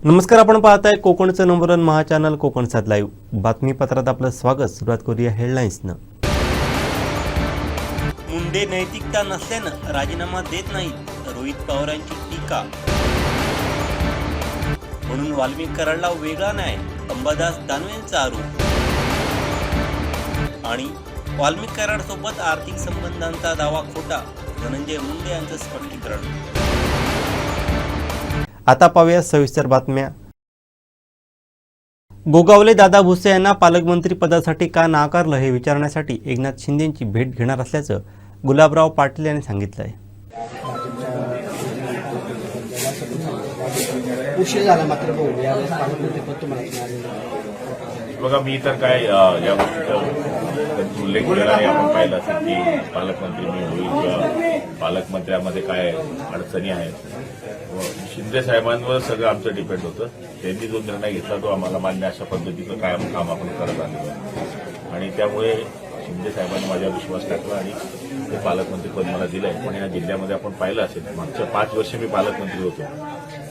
नमस्कार, आपण पाहताय कोकणचं नंबर 1 महाचॅनल कोकण सात लाईव्ह बातमीपत्रात आपलं स्वागत। सुरुवात करूया हेडलाईन्सनं। मुंडे नैतिकता नसल्यानं राजीनामा देत नाहीत, रोहित पवारांची टीका। म्हणून वाल्मिक कराडला वेगळा न्याय, अंबादास दानवेंचा आरोप। आणि वाल्मिक कराडसोबत आर्थिक संबंधांचा दावा खोटा, धनंजय मुंडे यांचं स्पष्टीकरण। आता पाहूया सविस्तर बातम्या। गोगावले दादा भुसे यांना पालकमंत्री पदासाठी का नाकारलं हे विचारण्यासाठी एकनाथ शिंदेंची भेट घेणार असल्याचं गुलाबराव पाटील यांनी सांगितलंय। बघा, मी तर काय या गोष्टीचा उल्लेख केला नाही। आपण पाहिलं असेल की पालकमंत्री मी होईल किंवा पालकमंत्र्यामध्ये काय अडचणी आहेत, शिंदे साहेबांवर सगळं आमचं डिपेंड होतं। त्यांनी जो निर्णय घेतला तो आम्हाला मान्य, अशा पद्धतीचं कायम काम आपण करत आलेलो आहे आणि त्यामुळे शिंदे साहेबांनी माझ्यावर विश्वास टाकला आणि ते पालकमंत्रीपद मला दिलं आहे। पण या जिल्ह्यामध्ये आपण पाहिलं असेल, मागच्या 5 वर्ष मी पालकमंत्री होतो,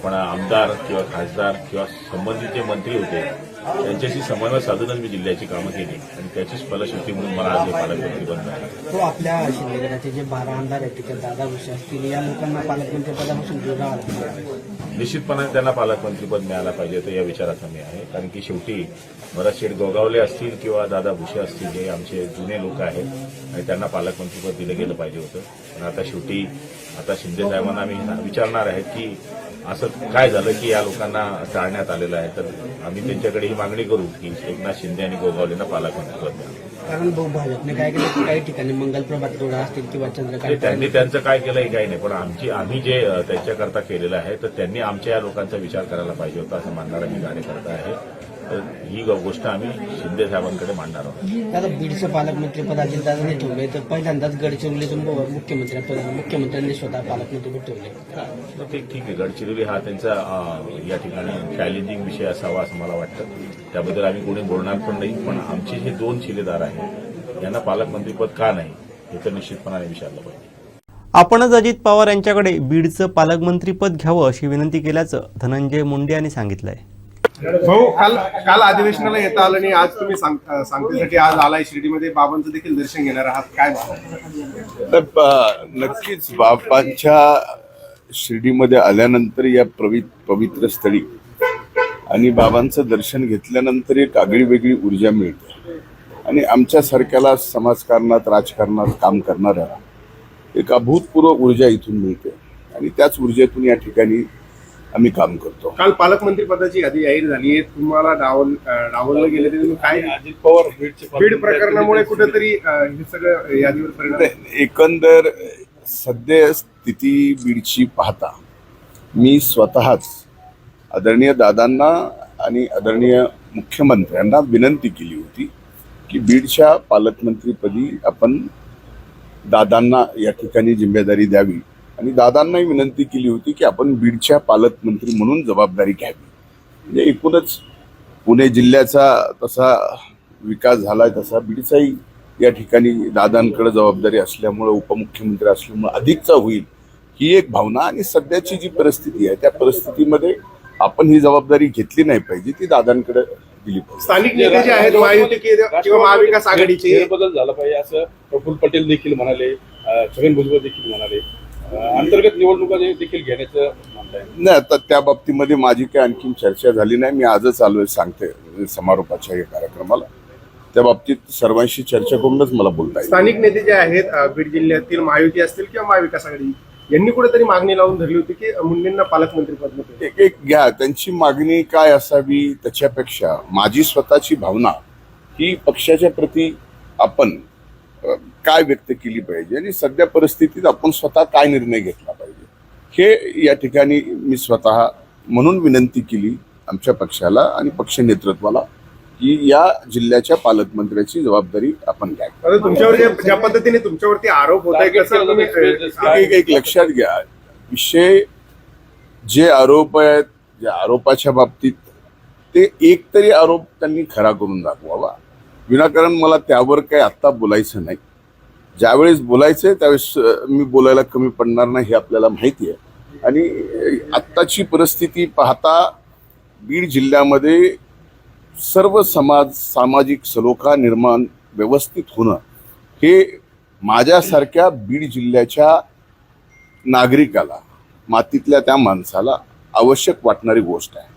पण आमदार किंवा खासदार किंवा संबंधित जे मंत्री होते त्यांच्याशी समन्वय साधूनच मी जिल्ह्याची कामं केली आणि त्याचीच फलश्रुती म्हणून मला आज हे पालकमंत्री बनलं आहे। तो आपल्या शिंदेगडाचे जे 12 आमदार आहेत तिथे दादा भुसे असतील, या लोकांना पालकमंत्री पदापासून दूर राहावं, निश्चितपणे त्यांना पालकमंत्रीपद मिळायला पाहिजे तर या विचाराचा मी आहे। कारण की शेवटी भरतशेठ गोगावले असतील किंवा दादा भुसे असतील, हे आमचे जुने लोक आहेत आणि त्यांना पालकमंत्रीपद दिलं गेलं पाहिजे होतं। पण आता शेवटी शिंदे साहेबांना आम्ही विचारणार आहे की असं काय झालं की या लोकांना टाळण्यात आलेलं आहे, तर आम्ही त्यांच्याकडे ही मागणी करू की एकनाथ शिंदे आणि गोगावलेंना पालकमंत्रीपद द्या। कारण भाजपने काय केलं, काही ठिकाणी मंगलप्रभात रोडा असतील किंवा चंद्रकांत, त्यांनी त्यांचं काय केलंय काही नाही, पण आम्ही जे त्यांच्याकरता केलेलं आहे तर त्यांनी आमच्या या लोकांचा विचार करायला पाहिजे होता असं मानणारा मी कार्यकर्ता आहे। तर ही गोष्ट आम्ही शिंदे साहेबांकडे मांडणार आहोत। आता बीडचं पालकमंत्रीपद अजितदादांनी ठेवलंय, तर पहिल्यांदाच गडचिरोलीतून मुख्यमंत्र्यांनी स्वतः पालकमंत्रीपद ठेवले। ठीक आहे, गडचिरोली हा त्यांचा या ठिकाणी चॅलेंजिंग विषय असावा असं मला वाटतं, त्याबद्दल आम्ही कोणी बोलणार पण नाही। पण आमचे जे 2 शिलेदार आहेत यांना पालकमंत्रीपद का नाही हे तर निश्चितपणाने विचारलं पाहिजे। आपणच अजित पवार यांच्याकडे बीडचं पालकमंत्रीपद घ्यावं अशी विनंती केल्याचं धनंजय मुंडे यांनी सांगितलंय। भाऊ, काल अधिवेशनाला येता आलं आणि आज तुम्ही सांगतेसाठी आज आलाय शिर्डीमध्ये, बाबांचं देखील दर्शन घेणार आहात, काय नक्कीच बाबांच्या शिर्डीमध्ये आल्यानंतर या पवित्र स्थळी आणि बाबांचं दर्शन घेतल्यानंतर एक आगळी वेगळी ऊर्जा मिळते आणि आमच्यासारख्याला समाजकारणात राजकारणात काम करणाऱ्या एक अभूतपूर्व ऊर्जा इथून मिळते आणि त्याच ऊर्जेतून या ठिकाणी आम्ही काम करतो। काल पालकमंत्री पदाची यादी जाहीर झाली आहे, तुम्हाला डावललं गेलं तरी काय अजित पवार बीड प्रकरणामुळे कुठेतरी हे सगळं यादीवर परिणाम? एकंदर सध्या स्थिती बीडची पाहता मी स्वतःच आदरणीय दादांना आणि आदरणीय मुख्यमंत्र्यांना विनंती केली होती की बीडच्या पालकमंत्रीपदी आपण दादांना या ठिकाणी जिम्मेदारी द्यावी आणि दादांनाही विनंती केली होती की आपण बीडच्या पालकमंत्री म्हणून जबाबदारी घ्यावी। म्हणजे एकूणच पुणे जिल्ह्याचा तसा विकास झालाय तसा बीडचाही या ठिकाणी दादांकडे जबाबदारी असल्यामुळे, उपमुख्यमंत्री असल्यामुळे अधिकचा होईल ही एक भावना आणि सध्याची जी परिस्थिती आहे त्या परिस्थितीमध्ये आपण ही जबाबदारी घेतली नाही पाहिजे, ती दादांकडे दिली पाहिजे। स्थानिक नेते जे आहेत महायुती किंवा महाविकास आघाडीचे बदल झाला पाहिजे असं प्रफुल्ल पटेल देखील म्हणाले, छगन भुजबळ देखील म्हणाले, अंतर्गत निवडणुका देखील घेण्याचं म्हणताय। नाही, आता त्या बाबतीमध्ये माझी काही आणखी चर्चा झाली नाही। मी आजच आलोय सांगते समारोपाच्या या कार्यक्रमाला, त्या बाबतीत सर्वांशी चर्चा करूनच मला बोलता येईल। स्थानिक नेते जे आहेत बीड जिल्ह्यातील महायुती असतील किंवा महाविकास आघाडी यांनी कुठेतरी मागणी लावून धरली होती की मुंडेंना पालकमंत्री पद नको। एक घ्या, त्यांची मागणी काय असावी त्याच्यापेक्षा माझी स्वतःची भावना ही पक्षाच्या प्रती आपण काय व्यक्त केली पाहिजे आणि सध्या परिस्थितीत आपण स्वतः काय निर्णय घेतला पाहिजे हे या ठिकाणी मी स्वतः म्हणून विनंती केली आमच्या पक्षाला आणि पक्ष नेतृत्वाला की या जिल्ह्याच्या पालकमंत्र्याची जबाबदारी आपण घ्यावी। तुमच्यावर ज्या पद्धतीने तुमच्यावरती आरोप होत आहे, एक लक्षात घ्या, विषय जे आरोप आहेत, ज्या आरोपाच्या बाबतीत ते एक तरी आरोप त्यांनी खरा करून दाखवावा, विनाकारण मला त्यावर काही आत्ता बोलायचं नाही। ज्यावेळेस बोलायचंय त्यावेळेस मी बोलायला कमी पडणार नाही हे आपल्याला माहिती आहे आणि आत्ताची परिस्थिती पाहता बीड जिल्ह्यामध्ये सर्व सामाजिक सलोखा निर्माण व्यवस्थित होणं हे माझ्यासारख्या बीड जिल्ह्याच्या नागरिकाला, मातीतल्या त्या माणसाला आवश्यक वाटणारी गोष्ट आहे.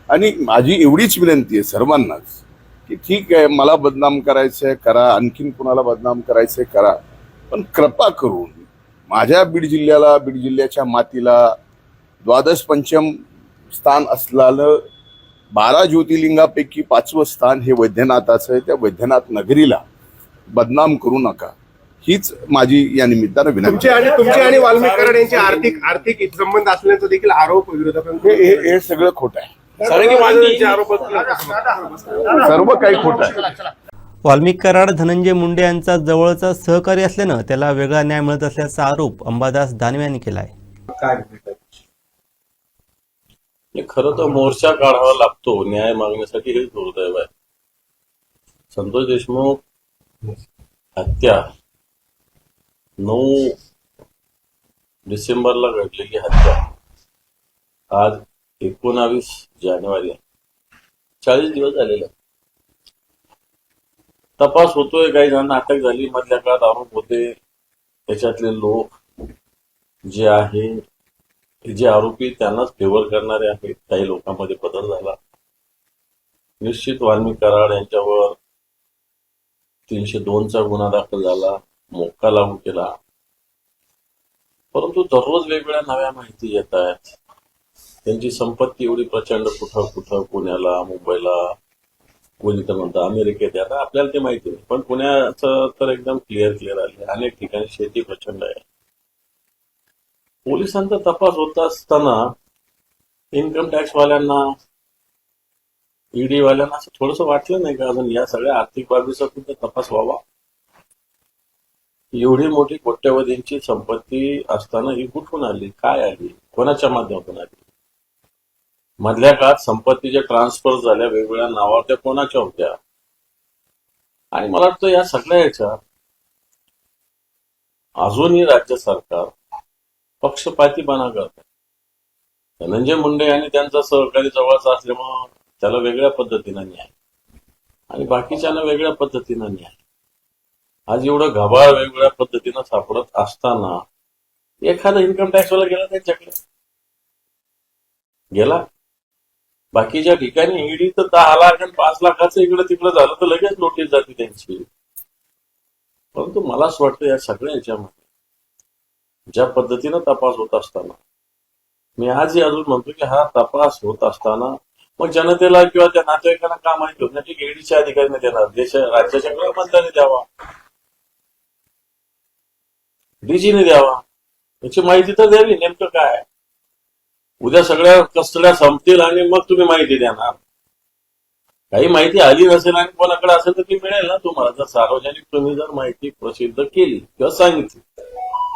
आणि माझी एवढीच विनंती आहे सर्वांनाच की ठीक आहे, मला बदनाम करायचंय करा, आणखीन कुणाला बदनाम करायचंय करा, पण कृपा करून माझ्या बीड जिल्ह्याला, बीड जिल्ह्याच्या मातीला द्वादश पंचम स्थान असलेलं 12 ज्योतिर्लिंगापैकी 5वं स्थान हे वैद्यनाथाचं आहे. त्या वैद्यनाथ नगरीला बदनाम करू नका, हीच माझी या निमित्तानं विनंती आहे. तुमचे आणि वाल्मिक कराड यांचे आर्थिक संबंध असल्याचा देखील आरोप विरोधकांकडून हे सगळं खोटं आहे. आरोप सर्व काही खोटं आहे. वाल्मिक कराड धनंजय मुंडे यांचा जवळचा सहकारी असल्यानं त्याला वेगळा न्याय मिळत असल्याचा आरोप अंबादास दानवे यांनी केला आहे. खरं तर मोर्चा काढावा लागतो न्याय मागण्यासाठी, हेच दुर्दैव आहे. संतोष देशमुख हत्या 9 डिसेंबरला घडलेली हत्या आज 19 जानेवारी आहे. 40 दिवस झालेले. तपास होतोय, काही जणांना अटक झाली, मधल्या काळात आरोप होते. त्याच्यातले लोक जे आहे, जे आरोपी त्यांनाच फेवर करणारे आहेत, काही लोकांमध्ये बदल झाला. निश्चित वाल्मिक कराड यांच्यावर 302चा गुन्हा दाखल झाला, मोक्का लागू केला. परंतु दररोज वेगवेगळ्या नव्या माहिती येत आहेत. त्यांची संपत्ती एवढी प्रचंड, कुठं पुण्याला, मुंबईला, कोणी तर म्हणतं अमेरिकेत आहे. आता आपल्याला ते माहिती नाही, पण पुण्याचं तर एकदम क्लिअर आले. अनेक ठिकाणी शेती प्रचंड आहे. पोलिसांचा तपास होत असताना इन्कम टॅक्स वाल्यांना, ईडी वाल्यांना असं थोडंसं वाटलं नाही का अजून या सगळ्या आर्थिक बाबीचा सुद्धा तपास व्हावा? एवढी मोठी कोट्यवधींची संपत्ती असताना ही कुठून आली, काय आली, कोणाच्या माध्यमातून आली? मधल्या काळात संपत्तीच्या ट्रान्सफर झाल्या वेगवेगळ्या नावावर, त्या कोणाच्या होत्या? आणि मला वाटतं या सगळ्या याच्यात अजूनही राज्य सरकार पक्षपातीपणा करत. धनंजय मुंडे आणि त्यांचा सहकारी जवळचा असल्यामुळं त्याला वेगळ्या पद्धतीनं न्याय आणि बाकीच्यांना वेगळ्या पद्धतीनं न्याय. आज एवढं घबाळ वेगवेगळ्या पद्धतीनं सापडत असताना एखादा इन्कम टॅक्सवाला गेला त्यांच्याकडे गेला. बाकीच्या ठिकाणी ईडी तर 10 लाख आणि 5 लाखाचं इकडे तिकडे झालं तर लगेच नोटीस जाते त्यांची. परंतु मला असं वाटतं या सगळ्या याच्यामध्ये ज्या पद्धतीनं तपास होत असताना, मी आजही अजून म्हणतो की हा तपास होत असताना मग जनतेला किंवा त्या नातेवाईकांना का माहिती होत नाही की ईडीच्या अधिकाऱ्यांनी देणार, राज्याच्या गृहमंत्र्यांनी द्यावा, डीजीने द्यावा, याची माहिती तर द्यावी. नेमकं काय उद्या सगळ्या कस्टड्या संपतील आणि मग तुम्ही माहिती देणार. काही माहिती आली नसेल आणि कोणाकडे असेल तर ती मिळेल ना तुम्हाला, जर सार्वजनिक तुम्ही जर माहिती प्रसिद्ध केली किंवा सांगितली.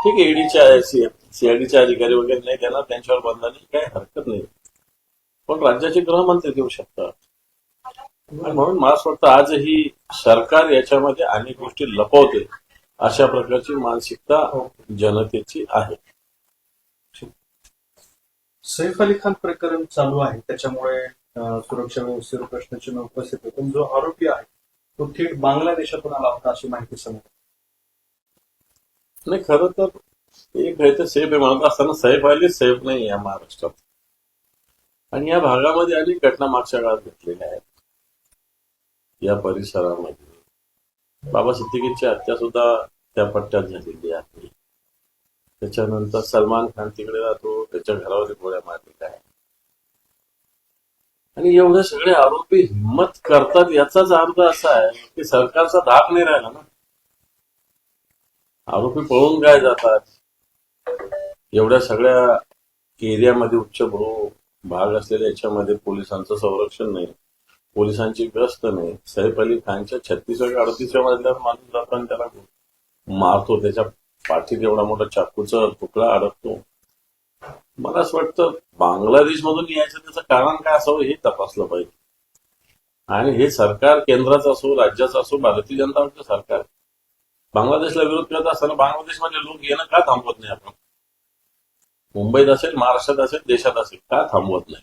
ठीक आहे, ईडीच्या सीआयडीचे अधिकारी वगैरे नाही देणार, त्यांच्यावर बंधनाची काही हरकत नाही, पण राज्याचे गृहमंत्री देऊ शकतात. म्हणून मला असं वाटतं आजही सरकार याच्यामध्ये अनेक गोष्टी लपवते, अशा प्रकारची मानसिकता जनतेची आहे. सैफ अली खान प्रकरण चालू आहे, त्याच्यामुळे सुरक्षा व्यवस्थेवर प्रश्नचिन्ह उपस्थित होते. पण जो आरोपी आहे तो थेट बांगलादेशातून आला होता अशी माहिती समोर. नाही, खरं तर एक आहे तर सेफ आहे म्हणत असताना सैफ अली सेफ नाही या महाराष्ट्रात. आणि या भागामध्ये अनेक घटना मागच्या काळात घडलेल्या आहेत. या परिसरामध्ये बाबा सिद्दीकीची हत्या सुद्धा त्या पट्ट्यात झालेली आहे. त्याच्यानंतर सलमान खान तिकडे राहतो, त्याच्या घरावर गोळ्या मारलेल्या आहेत. आणि एवढे सगळे आरोपी हिंमत करतात याचाच अर्थ असा आहे की सरकारचा धाक नाही राहिला ना. आरोपी पळून काय जातात. एवढ्या सगळ्या एरियामध्ये उच्चभ्रू भाग असलेल्या याच्यामध्ये पोलिसांचं संरक्षण नाही, पोलिसांची गस्त नाही. सैफ अली खानच्या 36व्या मजल्यावर माणूस जातो आणि त्याला मारतो, त्याच्या पाठीत एवढा मोठा चाकूचा तुकडा अडकतो. मला असं वाटतं बांगलादेश मधून यायचं त्याचं कारण काय असावं हे तपासलं पाहिजे. आणि हे सरकार केंद्राचं असो, राज्याचं असो, भारतीय जनता पक्षाचं सरकार बांगलादेशला विरोध करत असताना बांगलादेशमध्ये लोक येणं का थांबवत नाही? आपण मुंबईत असेल, महाराष्ट्रात असेल, देशात असेल, का थांबवत नाही?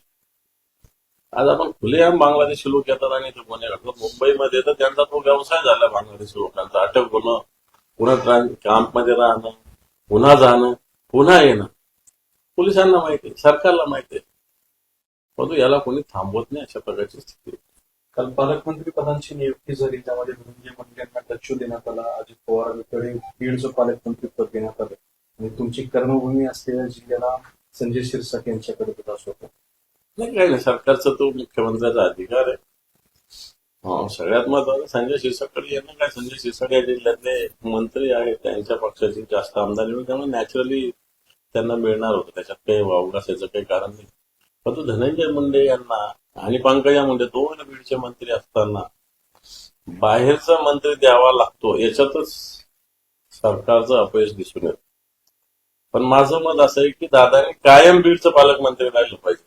आज आपण खुलेआम बांगलादेशी लोक येतात आणि ते गुन्हे घडतात. मुंबईमध्ये तर त्यांचा तो व्यवसाय झाला बांगलादेशी लोकांचा. अटक होणं, पुन्हा कॅम्पमध्ये राहणं, पुन्हा जाणं, पुन्हा येणं. पोलिसांना माहिती आहे, सरकारला माहिती आहे, परंतु याला कोणी थांबवत नाही. अशा प्रकारची स्थिती. काल पालकमंत्री पदांची नियुक्ती झाली, त्यामध्ये धनंजय मुंडे यांना डच्चू देण्यात आला, अजित पवारांकडे बीडचं पालकमंत्री पद देण्यात आलं आणि तुमची कर्मभूमी असलेल्या जिल्ह्याला संजय शिरसाट यांच्याकडे विकास होता. नाही काही नाही, सरकारचा तो मुख्यमंत्र्याचा अधिकार आहे. सगळ्यात महत्वाचं संजय शिरसाटकडे येणं काय, संजय शिरसाट या जिल्ह्यातले मंत्री आहेत, त्यांच्या पक्षाची जास्त आमदारी होती, त्यामुळे नॅचरली त्यांना मिळणार होतं. त्याच्यात काही वावगासायचं काही कारण नाही. परंतु धनंजय मुंडे यांना आणि पंकजा मुंडे दोन बीडचे मंत्री असताना बाहेरचा मंत्री द्यावा लागतो, याच्यातच सरकारचं अपयश दिसून येतं. पण माझं मत असं आहे की दादाने कायम बीडचं पालकमंत्री राहिलं पाहिजे,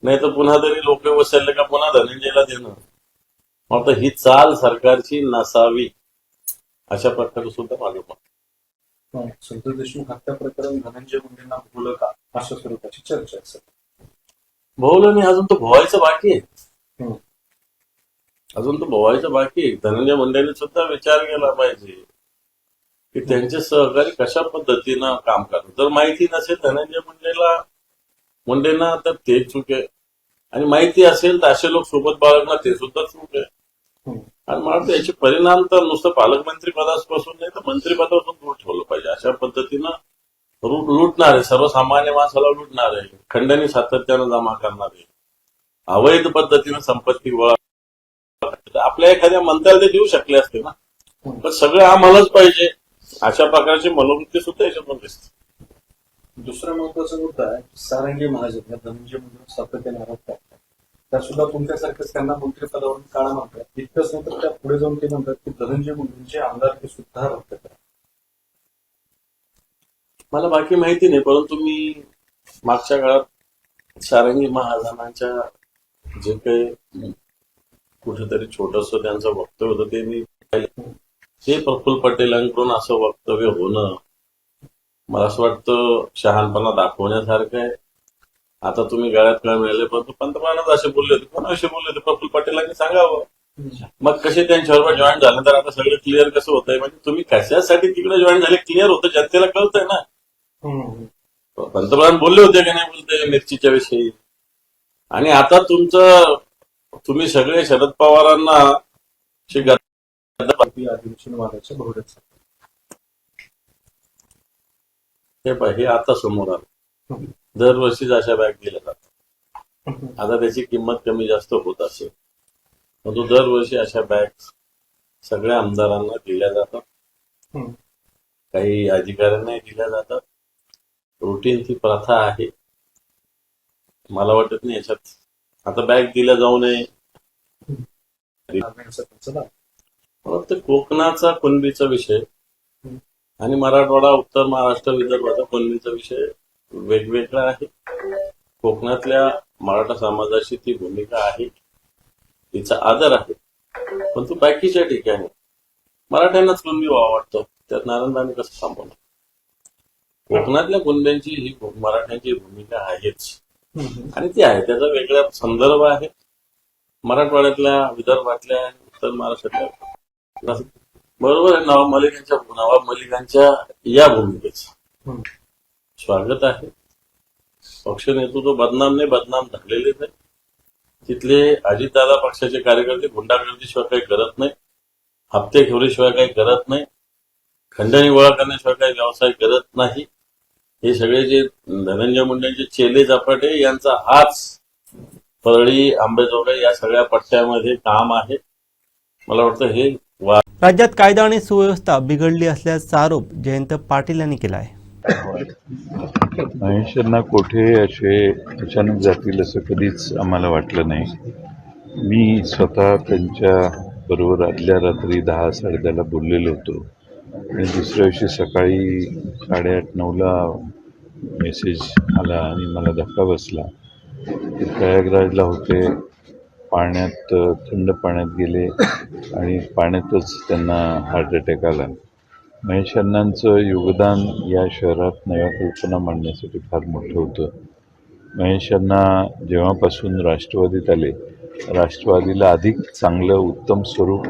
नाही तर पुन्हा तरी लोक वसरले का पुन्हा धनंजयला देणं. आता ही चाल सरकारची नसावी, अशा प्रकारे सुद्धा माझं मत. संतोष देशमुख हत्या प्रकरण धनंजय मुंडेंना भोवलं का, अशा स्वरूपाची चर्चा आहे. भोवलं नाही, अजून तो भोवायचं बाकी आहे. अजून तो भोवायचं बाकी आहे. धनंजय मुंडेंनी सुद्धा विचार केला पाहिजे की त्यांचे सहकारी कशा पद्धतीनं काम करतात. जर माहिती नसेल धनंजय मुंडेंना तर ते चूक आहे, आणि माहिती असेल तर असे लोक सोबत बाळगणं ते सुद्धा चूक आहे. आणि मला वाटतं याचे परिणाम तर नुसतं पालकमंत्री पदापासून नाही तर मंत्रिपदापासून दूर ठेवलं पाहिजे. अशा पद्धतीनं लुटणारे, सर्वसामान्य माणसाला लुटणारे, खंडणी सातत्यानं जमा करणारे, अवैध पद्धतीनं संपत्ती आपल्या एखाद्या मंत्र्याला ते देऊ शकले असते ना, पण सगळं आम्हालाच पाहिजे, अशा प्रकारची मनोवृत्ती सुद्धा याच्यातून दिसते. दुसरा महत्वाचा मुद्दा आहे, सारंगी महाजन या धनंजय मुंडे सातत्याने आरोप करतात, त्या सुद्धा तुमच्यासारखेच त्यांना मंत्रिपदावरून काढा म्हणतात. इतकंच नाही तर त्या पुढे जाऊन ते म्हणतात की धनंजय मुंडेंचे आमदारकी सुद्धा रद्द करा. मला बाकी माहिती नाही, परंतु मी मागच्या काळात सारंगी महाजनांच्या जे काही कुठेतरी छोटस त्यांचं वक्तव्य होतं ते मी पाहिलं. ते प्रफुल्ल पटेलांकडून असं वक्तव्य होणं मला असं वाटतं शहाणपणा दाखवण्यासारखं आहे. आता तुम्ही गळ्यात काय मिळाले, परंतु पंतप्रधानच असे बोलले होते, कोणाविषयी बोलले होते, प्रफुल्ल पटेलांनी सांगावं. मग कसे त्यांच्याबरोबर जॉईन झाले, तर आता सगळं क्लिअर कसं होतंय, म्हणजे तुम्ही कशासाठी तिकडे जॉईन झाले क्लिअर होतं, जनतेला कळतंय ना. पंतप्रधान बोलले होते की नाही बोलते मिरचीच्या विषयी, आणि आता तुम्ही सगळे शरद पवारांना अधिवेशन वादाच्या भोवऱ्यात हे आता समोर आलं. दरवर्षीच अशा बॅग दिल्या जातात. आता त्याची किंमत कमी जास्त होत असेल, परंतु दरवर्षी अशा बॅग सगळ्या आमदारांना दिल्या जातात, काही अधिकाऱ्यांनाही दिल्या जातात. रुटीन ती प्रथा आहे. मला वाटत नाही याच्यात आता बॅग दिल्या जाऊ नये. मला वाटतं कोकणाचा कुणबीचा विषय आणि मराठवाडा, उत्तर महाराष्ट्र, विदर्भाचा कुणबीचा विषय वेगवेगळा आहे. कोकणातल्या मराठा समाजाची ती भूमिका आहे, तिचा आदर आहे, परंतु बाकीच्या ठिकाणी मराठ्यांनाच कुणबी व्हावं वाटतं, त्यात नारायणदांनी कसं थांबवलं. कोकणातल्या कुणब्यांची ही मराठ्यांची भूमिका आहेच, आणि ती आहे, त्याचा वेगळा संदर्भ आहे. मराठवाड्यातल्या, विदर्भातल्या, उत्तर महाराष्ट्रातल्या बरोबर आहे. नवाब मलिकांच्या या भूमिकेचं स्वागत आहे. पक्ष नेतृत्व बदनाम नाही, बदनाम झालेलेच आहे. तिथले अजितदादा पक्षाचे कार्यकर्ते गुंडागर्दीशिवाय काही करत नाही, हप्ते खेवरीशिवाय काही करत नाही, खंडणी गोळा करण्याशिवाय काही व्यवसाय करत नाही. हे सगळे जे धनंजय मुंडेंचे चेले झपाटे यांचा हाच परळी, आंबेजोगाई या सगळ्या पट्ट्यामध्ये काम आहे. मला वाटतं हे राज्यात कायदा आणि सुव्यवस्था बिघडली असल्याचा आरोप जयंत पाटील यांनी केला आहे. महेशांना कोठे असे अचानक जातील असं कधीच आम्हाला वाटलं नाही. मी स्वतः त्यांच्या बरोबर आदल्या रात्री 10-10:30 बोललेलो होतो, आणि दुसऱ्या दिवशी सकाळी 8:30-9ला मेसेज आला आणि मला धक्का बसला. ते प्रयागराजला होते, पाण्यात, थंड पाण्यात गेले आणि पाण्यातच त्यांना हार्ट अटॅक आला. महेश अण्णांचं योगदान या शहरात नव्या कल्पना मांडण्यासाठी फार मोठं होतं. महेशांना जेव्हापासून राष्ट्रवादीत आले, राष्ट्रवादीला अधिक चांगलं उत्तम स्वरूप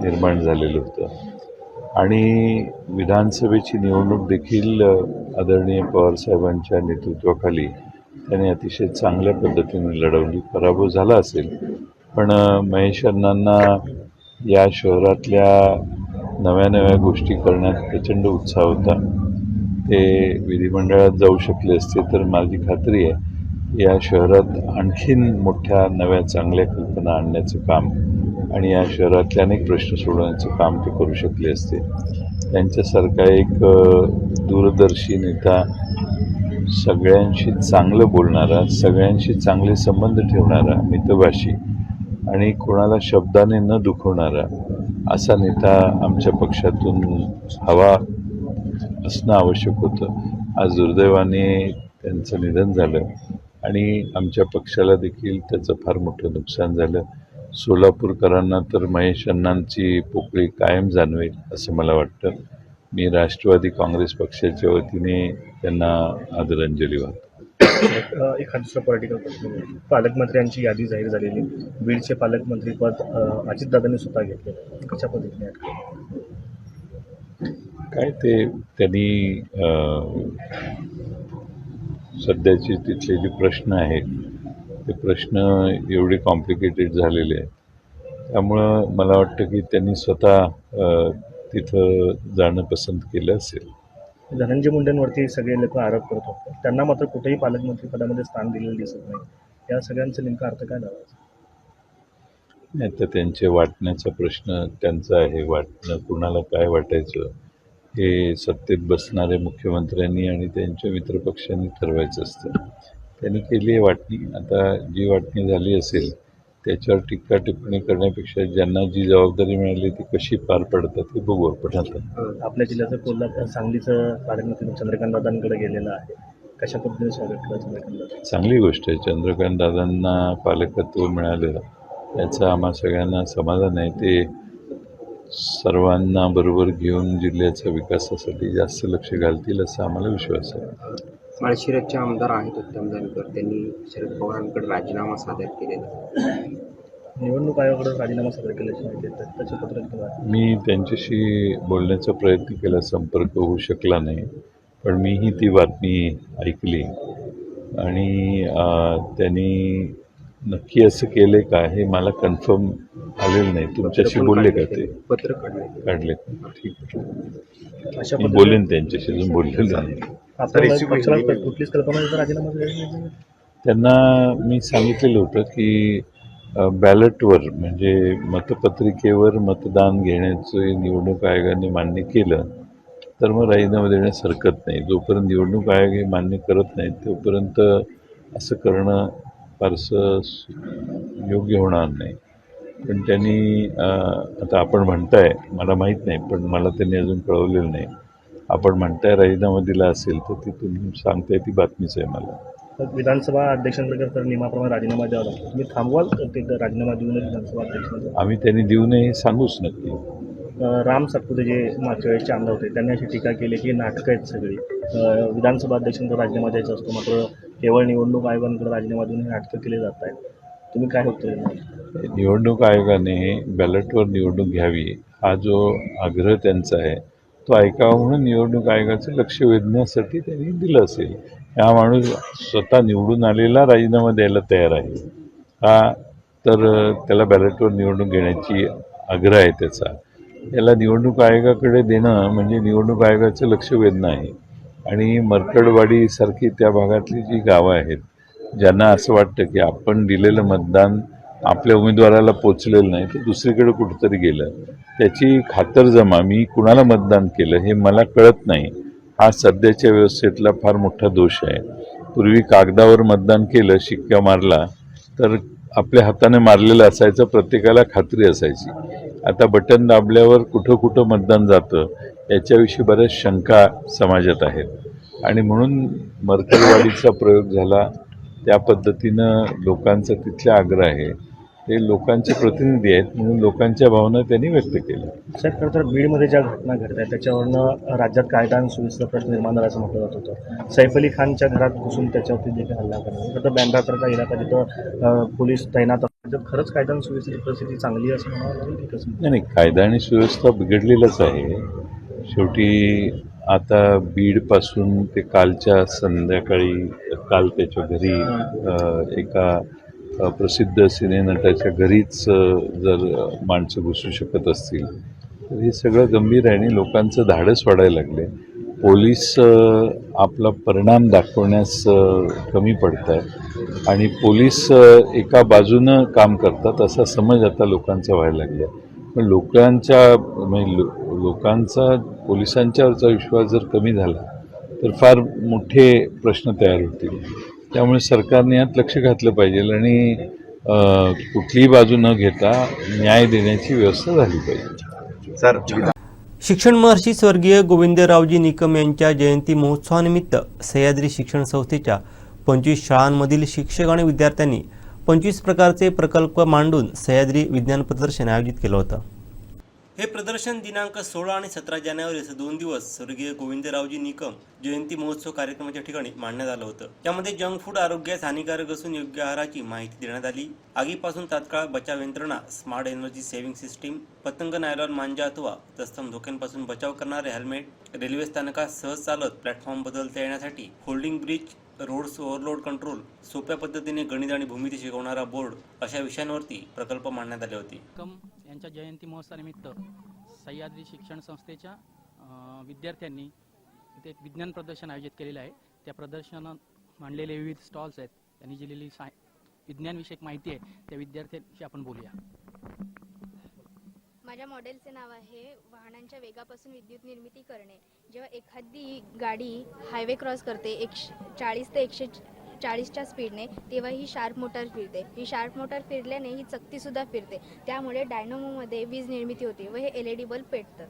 निर्माण झालेलं होतं आणि विधानसभेची निवडणूक देखील आदरणीय पवारसाहेबांच्या नेतृत्वाखाली त्याने अतिशय चांगल्या पद्धतीने लढवली. पराभव झाला असेल, पण महेश अण्णांना या शहरातल्या नव्या नव्या गोष्टी करण्यात प्रचंड उत्साह होता. ते विधिमंडळात जाऊ शकले असते तर माझी खात्री आहे या शहरात आणखीन मोठ्या नव्या चांगल्या कल्पना आणण्याचं काम आणि या शहरातले अनेक प्रश्न सोडवण्याचं काम ते करू शकले असते. त्यांच्यासारखा एक दूरदर्शी नेता, सगळ्यांशी चांगलं बोलणारा, सगळ्यांशी चांगले संबंध ठेवणारा, मितभाषी आणि कोणाला शब्दाने न दुखवणारा असा नेता आमच्या पक्षातून हवा असणं आवश्यक होतं. आज दुर्दैवाने त्यांचं निधन झालं आणि आमच्या पक्षाला देखील त्याचं फार मोठं नुकसान झालं. सोलापूरकरांना तर महेश अण्णांची पोकळी कायम जाणवेल असं मला वाटतं. मी राष्ट्रवादी काँग्रेस पक्षाच्या वतीने त्यांना आदरांजली वाहतो. एखाद दुसरा पॉलिटिकल प्रश्न, पालकमंत्र्यांची यादी जाहीर झालेली, बीडचे पालकमंत्रीपद अजितदादांनी स्वतः घेतलेलं, कशा पद्धतीने काय ते त्यांनी सध्याचे तिथले जे प्रश्न आहेत ते प्रश्न एवढे कॉम्प्लिकेटेड झालेले आहेत, त्यामुळं मला वाटतं की त्यांनी स्वतः तिथं जाणं पसंत केलं असेल. धनंजय मुंडेंवरती सगळे लोक आरोप करत होते, त्यांना मात्र कुठेही पालकमंत्री पदामध्ये स्थान दिलेलं दिसत नाही. या सगळ्यांचा नेमका अर्थ काय लावायचा? नाही तर त्यांचे वाटण्याचा प्रश्न त्यांचा आहे. वाटणं कुणाला काय वाटायचं हे सत्तेत बसणाऱ्या मुख्यमंत्र्यांनी आणि त्यांच्या मित्रपक्षांनी ठरवायचं असतं. त्यांनी केली आहे वाटणी. आता जी वाटणी झाली असेल त्याच्यावर टीका टिप्पणी करण्यापेक्षा ज्यांना जी जबाबदारी मिळाली ती कशी पार पडतात हे बघू आपण. आता आपल्या जिल्ह्याचं कोल्हापूर, सांगलीचं पालकमंत्री चंद्रकांत दादांकडे गेलेलं आहे, कशा पद्धतीने स्वागत केलं चंद्रकांत दादा? चांगली गोष्ट आहे. चंद्रकांत दादांना पालकत्व मिळालं याचं आम्हा सगळ्यांना समाधान आहे. ते सर्वांना बरोबर घेऊन जिल्ह्याच्या विकासासाठी जास्त लक्ष घालतील असा आम्हाला विश्वास आहे. माळशिरसचे आमदार आहेत उत्तम जानकर, त्यांनी शरद पवारांकडे राजीनामा सादर केलेला. निवडणूक आयोगाकडे राजीनामा सादर केल्याची माहिती आहे, त्याचे पत्र किंवा मी त्यांच्याशी बोलण्याचा प्रयत्न केला, संपर्क होऊ शकला नाही, पण मीही ती बातमी ऐकली आणि त्यांनी नक्की असं केले का हे मला कन्फर्म आलेलं नाही. तुमच्याशी बोलले का ते? पत्र काढले? ठीक आहे, अशा मी बोलेन त्यांच्याशी, अजून बोललेलं नाही. पक्षाला कुठलीच कल्पना राजीनामा दिला? त्यांना मी सांगितलेलं होतं की बॅलेटवर म्हणजे मतपत्रिकेवर मतदान घेण्याचं निवडणूक आयोगाने मान्य केलं तर मग राजीनामा देण्यास हरकत नाही. जोपर्यंत निवडणूक आयोग हे मान्य करत नाही तोपर्यंत असं करणं फारसं योग्य होणार नाही. पण त्यांनी आता आपण म्हणताय, मला माहीत नाही, पण मला त्यांनी अजून कळवलेलं नाही. आपण म्हणताय राजीनामा दिला असेल तर ती तुम्ही सांगताय ती बातमीच आहे मला. विधानसभा अध्यक्षांकडे तर नियमाप्रमाणे राजीनामा द्यावा लागतो, तुम्ही थांबवाल ते राजीनामा देऊन विधानसभा अध्यक्षांना? आम्ही त्यांनी देऊ नये हे सांगूच नक्की. राम सातपुते जे मागच्या वेळेसचे आमदार होते त्यांनी अशी टीका केली की नाटकं आहेत सगळी, विधानसभा अध्यक्षांकडे राजीनामा द्यायचा असतो मात्र केवळ निवडणूक आयोगांकडे राजीनामा देऊन हे नाटकं केले जात आहेत. तुम्ही काय होतं? निवडणूक आयोगाने बॅलेटवर निवडणूक घ्यावी हा जो आग्रह त्यांचा आहे तो ऐकावा म्हणून निवडणूक आयोगाचं लक्ष वेधण्यासाठी त्यांनी दिलं असेल. हा माणूस स्वतः निवडून आलेला राजीनामा द्यायला तयार आहे, हा तर त्याला बॅलेटवर निवडणूक घेण्याची आग्रह आहे त्याचा. याला निवडणूक आयोगाकडे देणं म्हणजे निवडणूक आयोगाचं लक्ष वेधणं आहे. आणि मरकडवाडीसारखी त्या भागातली जी गावं आहेत ज्यांना असं वाटतं की आपण दिलेलं मतदान आपल्या उमेदवाराला पोचलेलं नाही तर दुसरीकडे कुठंतरी गेलं, त्याची खातरजमा मी कुणाला मतदान केलं हे मला कळत नाही, हा सध्याच्या व्यवस्थेतला फार मोठा दोष आहे. पूर्वी कागदावर मतदान केलं, शिक्का मारला तर आपल्या हाताने मारलेलं असायचं, प्रत्येकाला खात्री असायची. आता बटन दाबल्यावर कुठं कुठं मतदान जातं याच्याविषयी बऱ्याच शंका समाजात आहेत आणि म्हणून मरकलवाडीचा प्रयोग झाला. त्या पद्धतीनं लोकांचा तिथला आग्रह आहे ते लोकांचे प्रतिनिधी आहेत म्हणून लोकांच्या भावना त्यांनी व्यक्त केल्या. सर खरं तर बीडमध्ये ज्या घटना घडत आहेत त्याच्यावरनं राज्यात कायदा आणि सुव्यवस्थेचा प्रश्न निर्माण झाल्याचं म्हटलं जात होतं. सैफ अली खानच्या घरात घुसून त्याच्यावरती देखील हल्ला करणं, खरं तर बँड्रासारखा इलाका जिथं पोलीस तैनात असतात, खरंच कायदा आणि सुव्यवस्थेची परिस्थिती चांगली असं म्हणावं लागेल की कसं? नाही, कायदा आणि सुव्यवस्था बिघडलेलंच आहे. शेवटी आता बीडपासून ते कालच्या संध्याकाळी काल त्याच्या घरी एका प्रसिद्ध सिनेनटाच्या घरीच जर माणसं घुसू शकत असतील तर हे सगळं गंभीर आहे आणि लोकांचं धाडस वाढायला लागले. पोलीस आपला परिणाम दाखवण्यास कमी पडत आहे आणि पोलीस एका बाजूनं काम करतात असा समज आता लोकांचा व्हायला लागला. पण लोकांचा पोलिसांच्यावरचा विश्वास जर कमी झाला तर फार मोठे प्रश्न तयार होतील. त्यामुळे सरकारने यात लक्ष घातलं पाहिजे आणि कुठलीही बाजू न घेता न्याय देण्याची व्यवस्था झाली पाहिजे. शिक्षण महर्षी स्वर्गीय गोविंदरावजी निकम यांच्या जयंती महोत्सवानिमित्त सह्याद्री शिक्षण संस्थेच्या 25 शाळांमधील शिक्षक आणि विद्यार्थ्यांनी 25 प्रकारचे प्रकल्प मांडून सह्याद्री विज्ञान प्रदर्शन आयोजित केलं होतं. हे प्रदर्शन दिनांक 16 आणि 17 जानेवारी असे 2 दिवस स्वर्गीय गोविंदरावजी निकम जयंती महोत्सव कार्यक्रमाच्या ठिकाणी मांडण्यात आलं होतं. त्यामध्ये जंक फूड आरोग्यास हानिकारक असून योग्य आहाराची माहिती देण्यात आली. आगीपासून तात्काळ बचाव यंत्रणा, स्मार्ट एनर्जी सेव्हिंग सिस्टीम, पतंग, नायलॉन मांजा अथवा तत्सम धोक्यांपासून बचाव करणारे हेल्मेट, रेल्वे स्थानकात सहज चालत प्लॅटफॉर्म बदलता येण्यासाठी folding bridge, roads overload control, सोप्या पद्धतीने गणित आणि भूमिती शिकवणारा बोर्ड अशा विषयांवरती प्रकल्प मांडण्यात आले होते. यांच्या जयंती महोत्सवानिमित्त सह्याद्री शिक्षण संस्थेच्या विद्यार्थ्यांनी इथे एक विज्ञान प्रदर्शन आयोजित केलेलं आहे. त्या प्रदर्शनात मांडलेले विविध स्टॉल्स आहेत. त्यांनी दिलेली विज्ञानविषयक माहिती आहे त्या विद्यार्थ्यांशी आपण बोलूया. माझ्या मॉडेलचे नाव आहे वाहनांच्या वेगापासून विद्युत निर्मिती करणे. जेव्हा एखादी गाडी हायवे क्रॉस करते 40 ते 140च्या स्पीडने, तेव्हा ही शार्प मोटार फिरते. ही शार्प मोटार फिरल्याने ही चकतीसुद्धा फिरते. त्यामुळे डायनोमोमध्ये वीज निर्मिती होते व हे LED बल्ब पेटतात.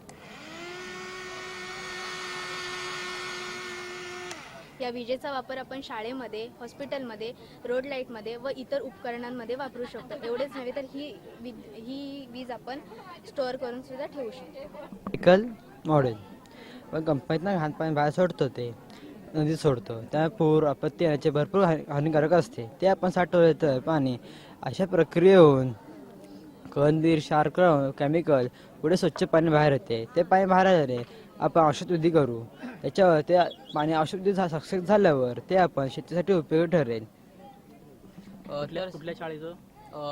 या विजेचा वापर आपण शाळेमध्ये, हॉस्पिटलमध्ये, रोड लाईटमध्ये व इतर उपकरणांमध्ये वापरू शकतो. एवढेच नव्हे तर ही वीज आपण स्टोअर करून सुद्धा ठेवू शकतो. मॉडेल पण कंपनीतनं घाणपाणी बाहेर सोडतो, ते नदीत सोडतो, त्या पूर आपत्ती येण्याचे भरपूर हानिकारक असते. ते आपण साठवले तर पाणी अशा प्रक्रियेहून कंदीर, शार्क, केमिकल पुढे स्वच्छ पाणी बाहेर येते. ते पाणी बाहेर आले आपण औषधविधी करू. त्याच्यावर ते पाणी औषधविधी सक्सेस झाल्यावर ते आपण शेतीसाठी उपयोगी ठरेल. कुठल्या शाळेचं?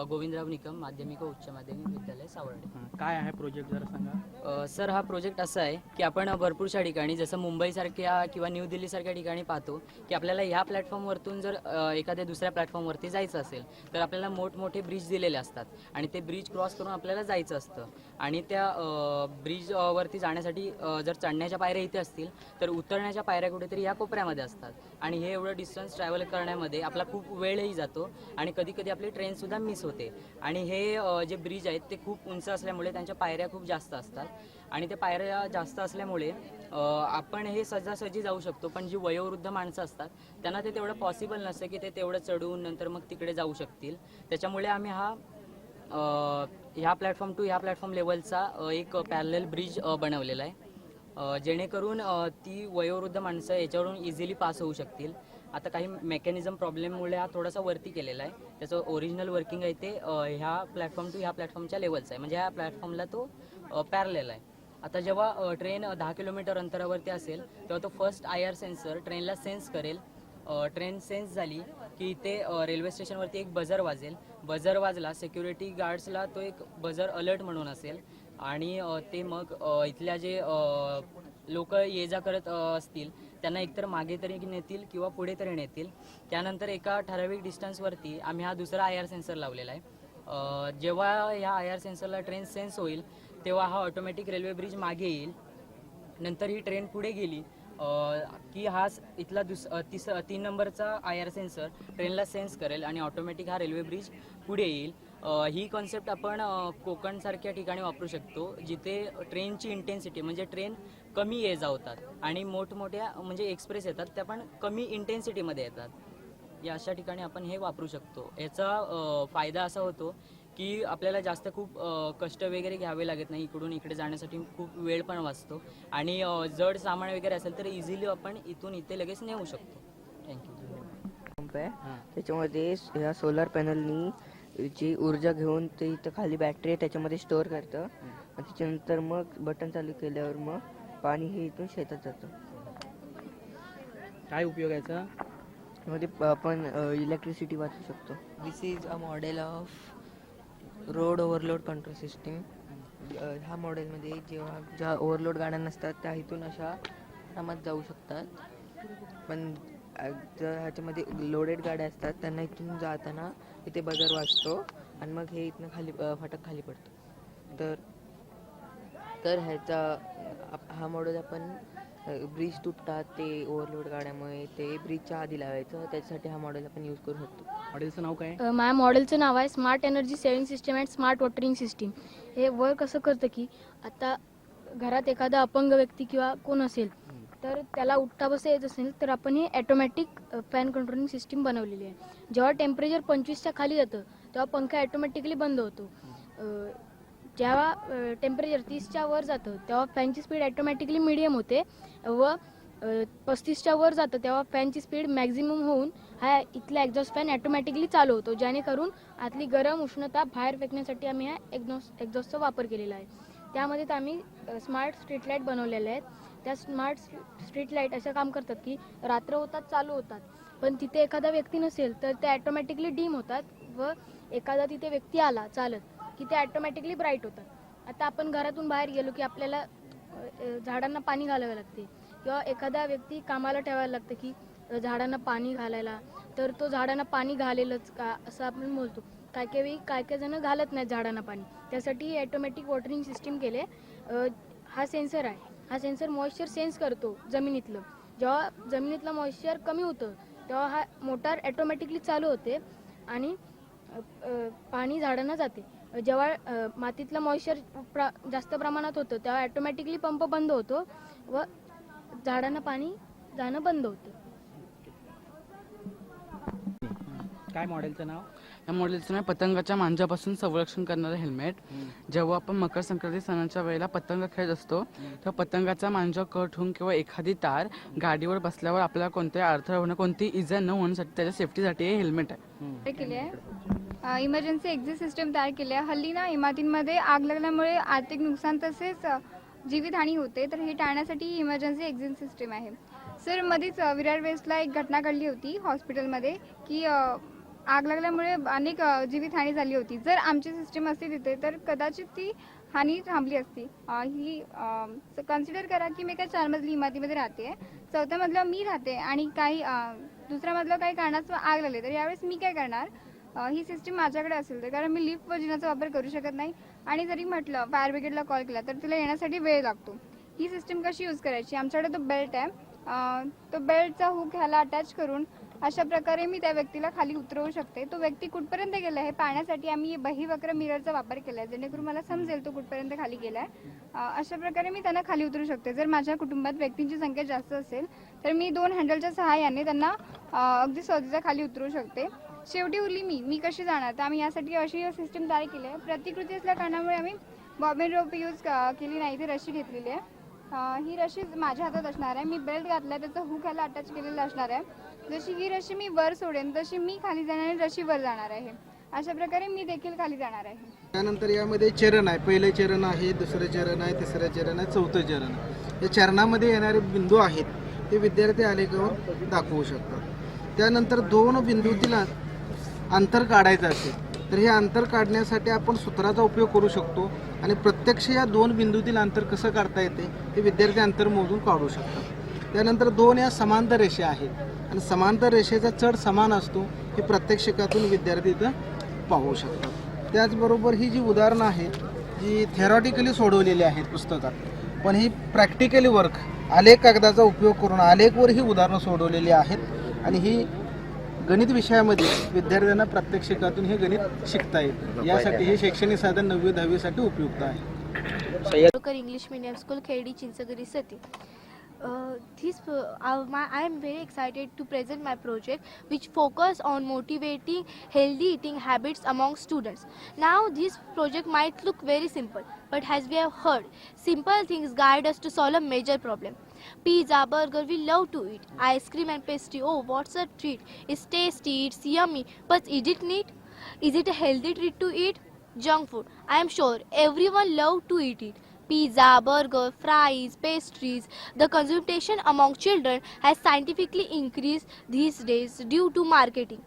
गोविंदराव निकम माध्यमिक व उच्च माध्यमिक विद्यालय सावर्डे. काय आहे प्रोजेक्ट जरा सांगा. सर, हा प्रोजेक्ट असा आहे की आपण भरपूरशा ठिकाणी जसं मुंबईसारख्या किंवा न्यू दिल्लीसारख्या ठिकाणी पाहतो की आपल्याला ह्या प्लॅटफॉर्मवरतून जर एखाद्या दुसऱ्या प्लॅटफॉर्मवरती जायचं असेल तर आपल्याला मोठमोठे ब्रिज दिलेले असतात आणि ते ब्रिज क्रॉस करून आपल्याला जायचं असतं. आणि त्या ब्रिजवरती जाण्यासाठी जर चढण्याच्या पायऱ्या इथे असतील तर उतरण्याच्या पायऱ्या कुठेतरी ह्या कोपऱ्यामध्ये असतात. आणि हे एवढं डिस्टन्स ट्रॅव्हल करण्यामध्ये आपला खूप वेळही जातो आणि कधी कधी आपली ट्रेनसुद्धा मिस होते. आणि हे जे ब्रिज आहेत ते खूप उंच असल्यामुळे त्यांच्या पायऱ्या खूप जास्त असतात आणि ते पायऱ्या जास्त असल्यामुळे आपण हे सहजासहजी जाऊ शकतो. पण जी वयोवृद्ध माणसं असतात त्यांना ते तेवढं पॉसिबल नसतं की ते तेवढं चढून नंतर मग तिकडे जाऊ शकतील. त्याच्यामुळे आम्ही ह्या प्लॅटफॉर्म टू ह्या प्लॅटफॉर्म लेवलचा एक पॅरलल ब्रिज बनवलेला आहे जेणेकरून ती वयोवृद्ध माणसं याच्यावरून इझिली पास होऊ शकतील. आता काही मेकॅनिझम प्रॉब्लेममुळे हा थोडासा वरती केलेला आहे. त्याचं ओरिजिनल वर्किंग आहे ते ह्या प्लॅटफॉर्म टू ह्या प्लॅटफॉर्मच्या लेवलचं आहे. म्हणजे ह्या प्लॅटफॉर्मला तो पॅरलेल आहे. आता जेव्हा ट्रेन 10 किलोमीटर अंतरावरती असेल तेव्हा तो फर्स्ट IR सेन्सर ट्रेनला सेन्स करेल. ट्रेन सेन्स झाली की इथे रेल्वे स्टेशनवरती एक बझर वाजेल. बझर वाजला सिक्युरिटी गार्ड्सला तो एक बझर अलर्ट म्हणून असेल आणि ते मग इथल्या जे लोक ये जा करत असतील त्यांना एकतर मागे तरी नेतील किंवा पुढे तरी नेतील. त्यानंतर एका ठराविक डिस्टन्सवरती आम्ही हा दुसरा IR सेन्सर लावलेला आहे. जेव्हा ह्या IR सेन्सरला ट्रेन सेन्स होईल तेव्हा हा ऑटोमॅटिक रेल्वे ब्रिज मागे येईल. नंतर ही ट्रेन पुढे गेली की हा इथला 3 नंबरचा IR सेन्सर ट्रेनला सेन्स करेल आणि ऑटोमॅटिक हा रेल्वे ब्रिज पुढे येईल. ही कॉन्सेप्ट आपण कोकणसारख्या ठिकाणी वापरू शकतो जिथे ट्रेनची इंटेन्सिटी म्हणजे ट्रेन कमी ये जा होतात आणि मोठमोठ्या म्हणजे एक्सप्रेस येतात त्या पण कमी इंटेन्सिटीमध्ये येतात. या अशा ठिकाणी आपण हे वापरू शकतो. याचा फायदा असा होतो की आपल्याला जास्त खूप कष्ट वगैरे घ्यावे लागत नाही, इकडून इकडे जाण्यासाठी खूप वेळ पण वाचतो आणि जड सामान वगैरे असेल तर इझिली आपण इथून इथे लगेच नेऊ शकतो. थँक्यू. पंप आहे, त्याच्यामध्ये ह्या सोलार पॅनलनी जी ऊर्जा घेऊन ते इथं खाली बॅटरी आहे त्याच्यामध्ये स्टोअर करतं आणि त्याच्यानंतर मग बटन चालू केल्यावर मग पाणी हे इथून शेतात जातं. काय उपयोग याचा? मध्ये आपण इलेक्ट्रिसिटी वाचू शकतो. This is a model of road overload control system. ह्या मॉडेलमध्ये जेव्हा ज्या ओव्हरलोड गाड्या नसतात त्या इथून अशा आरामात जाऊ शकतात, पण जर ह्याच्यामध्ये लोडेड गाड्या असतात त्यांना इथून जाताना इथे बजर वाजतो आणि मग हे इथनं खाली फाटक खाली पडतं. तर ह्याचा हा मॉडेल आपण ब्रिज तुटतात ते ओव्हरलोड गाड्यामुळे, ते ब्रिजच्या आधी लावायचं, त्याच्यासाठी हा मॉडेल आपण यूज करू शकतो. मॉडेलचं नाव काय? माझ्या मॉडेलचं नाव आहे smart energy saving system and smart watering system. हे वर्क कसं करतं की आता घरात एखादा अपंग व्यक्ती किंवा कोण असेल तर त्याला उठता बसता येत असेल तर आपण हे ॲटोमॅटिक फॅन कंट्रोलिंग सिस्टीम बनवलेली आहे. जेव्हा टेम्परेचर 25च्या खाली जातं तेव्हा पंखा ॲटोमॅटिकली बंद होतो. जेव्हा टेम्परेचर 30च्या वर जातं तेव्हा फॅनची स्पीड ॲटोमॅटिकली मिडियम होते व 35च्या वर जातं तेव्हा फॅनची स्पीड मॅक्झिमम होऊन हा इथला एक्झॉस्ट फॅन ॲटोमॅटिकली चालू होतो, जेणेकरून आतली गरम उष्णता बाहेर फेकण्यासाठी आम्ही हा एक्झॉस्टचा वापर केलेला आहे. त्यामध्ये तर आम्ही स्मार्ट स्ट्रीट लाईट बनवलेले आहेत. त्या स्मार्ट स्ट्रीट लाईट असं काम करतात की रात्र होतात चालू होतात, पण तिथे एखादा व्यक्ती नसेल तर ते ॲटोमॅटिकली डीम होतात व एखादा तिथे व्यक्ती आला चालत की ते ॲटोमॅटिकली ब्राईट होतात. आता आपण घरातून बाहेर गेलो की आपल्याला झाडांना पाणी घालावे लागते किंवा एखादा व्यक्ती कामाला ठेवायला लागतं की झाडांना पाणी घालायला, तर तो झाडांना पाणी घालेलच का असं आपण बोलतो. काय काय जण घालत नाहीत झाडांना पाणी, त्यासाठी ॲटोमॅटिक वॉटरिंग सिस्टीम केले. हा सेन्सर आहे, हा सेन्सर मॉइश्चर सेन्स करतो जमिनीतलं. जेव्हा जमिनीतलं मॉइश्चर कमी होतं तेव्हा हा मोटार ॲटोमॅटिकली चालू होते आणि पाणी झाडांना जाते. जेव्हा मातीतलं मॉइश्चर जास्त प्रमाणात होतं तेव्हा ॲटोमॅटिकली पंप बंद होतो व झाडांना पाणी जाणं बंद होतं. काय मॉडेलचं नाव? या मॉडेलचं नाव पतंगाच्या मांजापासून संरक्षण करणारं हेल्मेट. जेव्हा आपण मकर संक्रांती सणाच्या वेळेला पतंग खेळत असतो तर पतंगाचा मांजा कट होऊन किंवा एखादी तार गाडीवर बसल्यावर आपल्याला कोणत्याही अडथळा होणं, कोणती इजा न होण्यासाठी त्याच्या सेफ्टीसाठी हे हेल्मेट आहे. केली आहे इमर्जन्सी एक्झिट सिस्टम तयार केली आहे. हल्ली ना इमारतींमध्ये आग लागल्यामुळे आर्थिक नुकसान तसेच जीवितहानी होते, तर हे टाळण्यासाठी इमर्जन्सी एक्झिट सिस्टम आहे. सर मध्येच विरार वेस्टला एक घटना घडली होती हॉस्पिटलमध्ये की आग लागल्यामुळे अनेक जीवितहानी झाली होती. जर आमची सिस्टीम असती तिथे तर कदाचित ती हानी थांबली असती. ही कन्सिडर करा की मी काय 4 मजली इमारतीमध्ये राहते, 4थ्या मजल्यावर मी राहते आणि काही दुसऱ्या मजल्यावर काही कारणास्तव आग लागली, तर यावेळेस मी काय करणार? ही सिस्टीम माझ्याकडे असेल तर, कारण मी लिफ्ट व जिन्याचा वापर करू शकत नाही आणि जरी म्हटलं फायर ब्रिगेडला कॉल केला तर तिला येण्यासाठी वेळ लागतो. ही सिस्टीम कशी यूज करायची? आमच्याकडे तो बेल्ट आहे, तो बेल्टचा हुक ह्याला अटॅच करून अशा प्रकारे मी त्या व्यक्तीला खाली उतरवू शकते. तो व्यक्ती कुठपर्यंत गेला हे पाहण्यासाठी आम्ही बहिवक्र मिररचा वापर केला आहे, जेणेकरून मला समजेल तो कुठपर्यंत खाली गेला आहे. अशा प्रकारे मी त्यांना खाली उतरू शकते. जर माझ्या कुटुंबात व्यक्तींची संख्या जास्त असेल तर मी 2 हँडलच्या सहाय्याने त्यांना अगदी सहजरीत्या खाली उतरू शकते. शेवटी उरली मी कशी जाणार? तर आम्ही यासाठी अशी सिस्टीम तयार केली आहे. प्रतिकृती असल्या कारणामुळे आम्ही बॉबिन रोप यूज केली नाही, इथे रशी घेतलेली आहे. ही रशी माझ्या हातात असणार आहे, मी बेल्ट घातला आहे, त्याचा हुक ह्याला अटॅच केलेला असणार आहे. जशी ही रशी मी वर सोडेन तशी मी खाली जाणार आणि रशी वर जाणार आहे. अशा प्रकारे मी देखील खाली जाणार आहे. त्यानंतर यामध्ये चरण आहे, पहिलं चरण आहे, दुसरं चरण आहे, तिसरं चरण आहे, चौथं चरण आहे. या चरणामध्ये येणारे बिंदू आहेत ते विद्यार्थी आलेखावर दाखवू शकतात. त्यानंतर 2 बिंदूतील अंतर काढायचं असेल तर हे अंतर काढण्यासाठी आपण सूत्राचा उपयोग करू शकतो आणि प्रत्यक्ष या 2 बिंदूतील अंतर कसं काढता येते ते विद्यार्थी अंतर मोजून काढू शकतात. त्यानंतर 2 या समांतर रेषा आहेत आणि समांतर रेषेचा चढ समान असतो हे प्रत्यक्षिकातून विद्यार्थी इथं पाहू शकतात. त्याचबरोबर ही जी उदाहरणं आहेत जी थेरॉटिकली सोडवलेली आहेत पुस्तकात, पण ही प्रॅक्टिकली वर्क आलेख कागदाचा उपयोग करून आलेखवर ही उदाहरणं सोडवलेली आहेत आणि ही गणित विषयामध्ये विद्यार्थ्यांना प्रात्यक्षिकातून हे गणित शिकता येतं. यासाठी हे शैक्षणिक साधन 9वी 10वीसाठी उपयुक्त आहे. इंग्लिश मीडियम स्कूल खेडी चिंचगरी सती. I am very excited to present my project which focus on motivating healthy eating habits among students. Now this project might look very simple, but as we have heard, simple things guide us to solve a major problem. Pizza, burger, we love to eat. Ice cream and pastry, oh what's a treat. It's tasty, it's yummy, but is it neat? Is it a healthy treat to eat? Junk food, I am sure everyone love to eat it. Pizza, burger, fries, pastries. The consumption among children has scientifically increased these days due to marketing.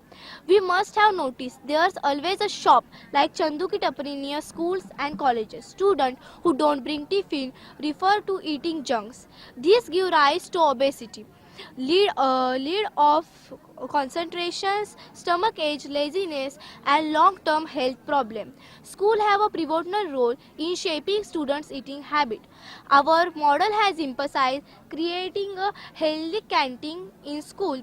We must have noticed there's always a shop like Chandu Ki Tapri near schools and colleges. Students who don't bring tiffin refer to eating junks. These give rise to obesity, lead of concentrations, stomach ache, laziness, and long-term health problem. School have a pivotal role in shaping students' eating habit. Our model has emphasized creating a healthy canteen in school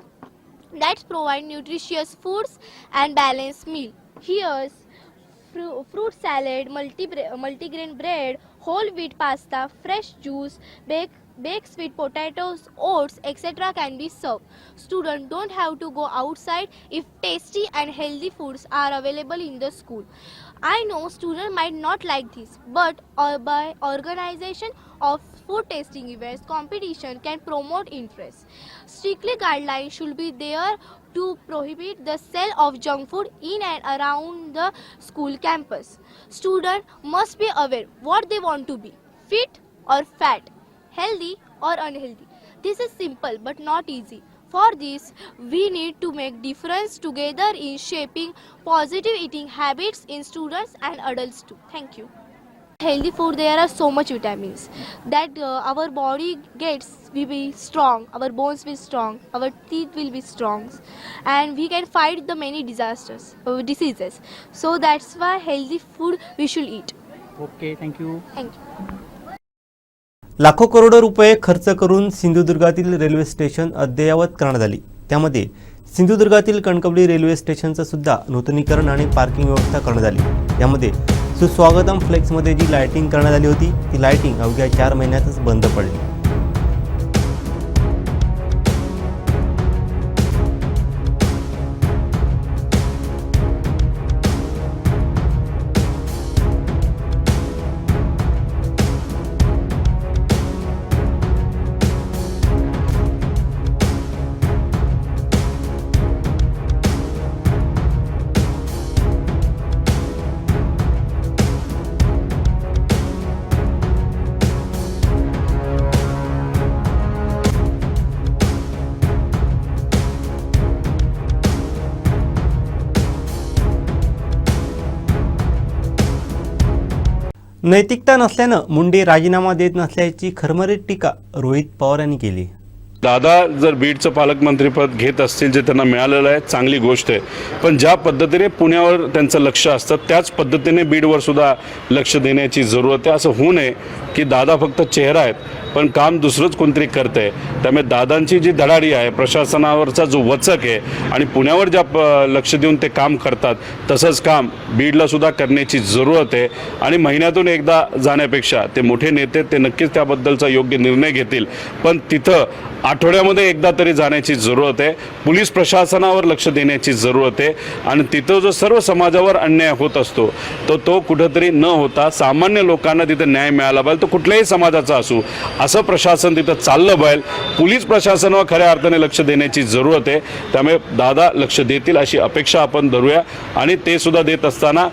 that provide nutritious foods and balanced meal. Here's fruit salad, multigrain bread, whole wheat pasta, fresh juice, baked sweet potatoes, oats, etc. can be served. Students don't have to go outside if tasty and healthy foods are available in the school. I know students might not like this, but by organization of food tasting events, competition can promote interest. Strictly guidelines should be there to prohibit the sale of junk food in and around the school campus. Students must be aware what they want to be, fit or fat, healthy or unhealthy. This is simple but not easy. For this, we need to make difference together in shaping positive eating habits in students and adults too. Thank you. Healthy food, there are so much vitamins that our body gets will be strong, our bones will strong, our teeth will be strong, and we can fight the many diseases. So that's why healthy food we should eat. Okay, thank you. Thank you. लाखो करोडो रुपये खर्च करून सिंधुदुर्गातील railway station अद्ययावत करण्यात आली. त्यामध्ये सिंधुदुर्गातील Kankavli railway स्टेशनचं सुद्धा नूतनीकरण आणि पार्किंग व्यवस्था करण्यात आली. यामध्ये सुस्वागतम फ्लेक्समध्ये जी लाइटिंग करण्यात आली होती ती लाइटिंग अवघ्या 4 महिन्यातच बंद पडली. नैतिकता नसल्यानं मुंडे राजीनामा देत नसल्याची खरमरीत टीका रोहित पवार यांनी केली. दादा जर बीडचं पालकमंत्रीपद घेत असतील जे त्यांना मिळालेलं आहे चांगली गोष्ट आहे, पण ज्या पद्धतीने पुण्यावर त्यांचं लक्ष असतं त्याच पद्धतीने बीडवर सुद्धा लक्ष देण्याची जरूरत आहे. असं होऊ नये की दादा फक्त चेहरा आहेत पण काम दुसरंच कोणतरी करतं आहे. त्यामुळे दादांची जी धडाडी आहे, प्रशासनावरचा जो वचक आहे आणि पुण्यावर ज्या लक्ष देऊन ते काम करतात तसंच काम बीडला सुद्धा करण्याची जरूरत आहे. आणि महिन्यातून एकदा जाण्यापेक्षा ते मोठे नेते ते नक्कीच त्याबद्दलचा योग्य निर्णय घेतील, पण तिथं आठवड्यामध्ये एकदा तरी जाण्याची जरूरत आहे. पोलीस प्रशासनावर लक्ष देण्याची जरूरत आहे आणि तिथं जो सर्व समाजावर अन्याय होत असतो तो कुठंतरी न होता सामान्य लोकांना तिथं न्याय मिळाला पाहिजे, तो कुठल्याही समाजाचा असू, असं प्रशासन तिथं चाललं पाहिजे. पोलीस प्रशासनावर खऱ्या अर्थाने लक्ष देण्याची जरूरत आहे. त्यामुळे दादा लक्ष देतील अशी अपेक्षा आपण धरूया आणि ते सुद्धा देत असताना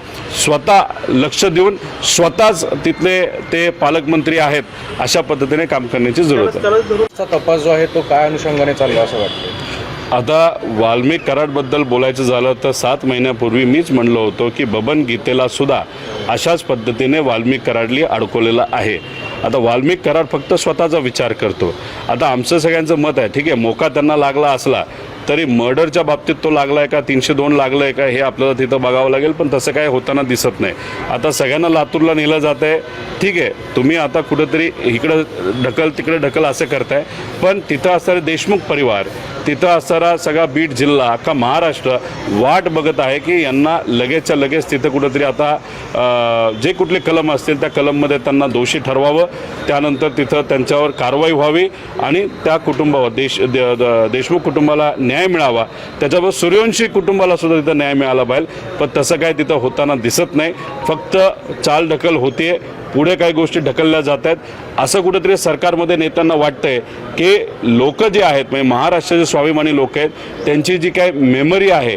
स्वतः लक्ष देऊन स्वतःच तिथले ते पालकमंत्री आहेत अशा पद्धतीने काम करण्याची जरूरत आहे. तपास जो आहे तो काय अनुषंगाने चालला असं वाटतं? आता वाल्मिक कराडबद्दल बोलायचं झालं तर 7 महिन्यापूर्वी मीच म्हणलो होतो की बबन गीतेला सुद्धा अशाच पद्धतीने वाल्मिक कराडली अडकवलेलं आहे. आता वाल्मिक कराड फक्त स्वतःचा विचार करतो. आता आमचं सगळ्यांचं मत आहे, ठीक आहे, मोका त्यांना लागला असला तरी मर्डरच्या बाबतीत तो लागलाय का, 302 लागलाय का, हे आपल्याला तिथं बघावं लागेल. पण तसं काय होताना दिसत नाही. आता सगळ्यांना लातूरला नेलं जात आहे, ठीक आहे, तुम्ही आता कुठंतरी इकडं ढकल तिकडे ढकल असं करताय, पण तिथं असणारे देशमुख परिवार, तिथं असणारा सगळा बीड जिल्हा, अख्खा महाराष्ट्र वाट बघत आहे की यांना लगेचच्या लगेच तिथं कुठंतरी आता जे कुठले कलम असतील त्या कलममध्ये त्यांना दोषी ठरवावं, त्यानंतर तिथं त्यांच्यावर कारवाई व्हावी आणि त्या कुटुंबावर देशमुख कुटुंबाला न्याय मिळावा. त्याच्याबरोबर सूर्यवंशी कुटुंबाला सुद्धा तिथं न्याय मिळाला पाहिजे. पण तसं काय तिथं होताना दिसत नाही. फक्त चालढकल होते, पुढे काही गोष्टी ढकलल्या जात आहेत. असं कुठेतरी सरकारमध्ये नेत्यांना वाटतंय की लोक जे आहेत, म्हणजे महाराष्ट्राचे स्वाभिमानी लोक आहेत, त्यांची जी काय मेमरी आहे